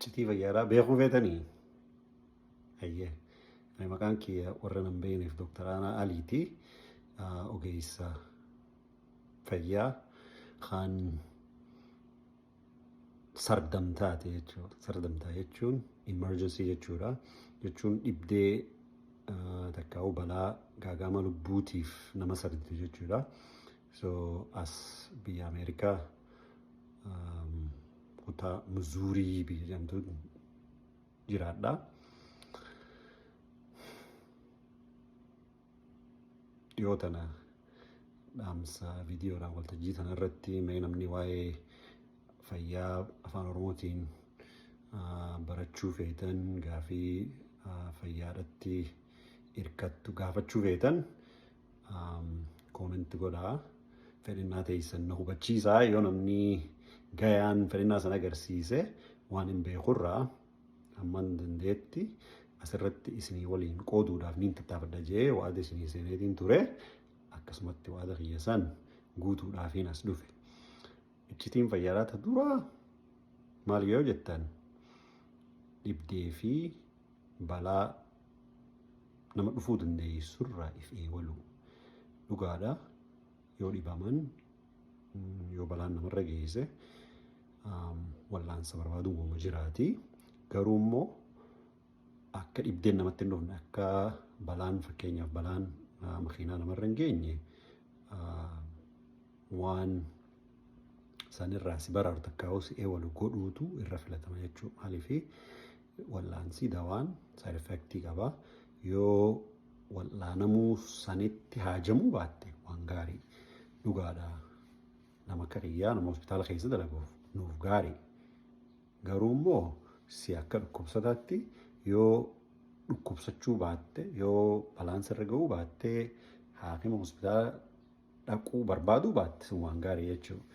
iccitii fayyaaraa beekuu feetanii ayyee maqaan kiyya warra nan beekneef Dr. Aanaa Aliiti ogeessa fayyaa kan sardamtaati jechuudha. Sardamtaa jechuun emergency jechuudha. Jechuun dhibdee takkaa'u balaa gaagama lubbuutiif nama sarditu jechuudha. So as biyya Ameerikaa kutaa Muzuurii biyya jedhamtu jiraadha. Dhiyoo tana dhaamsa viidiyoodhaan waltajjii tana irratti mee namni waa'ee fayyaa afaan Oromootiin barachuu feetan gaafii fayyaadhatti hirkattu gaafachuu feetan koomenti godhaa. Fedhinnaa teessan na hubachiisaa. Yoo namni gayaan fedhinnaa sana agarsiise waan hin beekurraa hamman dandeetti asirratti isinii waliin qooduudhaaf niin tattaafadha jee waada isinii seeneetiin ture. Akkasumatti waada kiyya san guutuudhaafiin as dhufe. Iccitiin fayyaadhaa duraa maal yoo jettan dhibdee fi balaa nama dhufuu dandeessurraa if eegalu dhugaadha. Yoo dhibaman yoo balaan namarra geesse wallaansa barbaaduu uumama jiraati. Garuu immoo akka dhibdeen namatti hin dhufne akka balaan fakkeenyaaf balaan makiinaa namarra hin geenye waan sanirraa si baraaru takkaa'u si eegalu godhuutu irra filatama jechuudha. Maaliif wallaansi dawaan side effectii qaba. Yoo wallaanamuu sanitti haajamuu baatte waan gaarii dhugaadha. Nama qariyyaa nama hospitaala keessa dalaguuf nuuf gaarii. Garuu immoo si akka dhukkubsataatti yoo dhukkubsachuu baatte yoo balaan sirra ga'uu baatte haakima hospitaala dhaquu barbaaduu baatte sun waan gaarii jechuudha.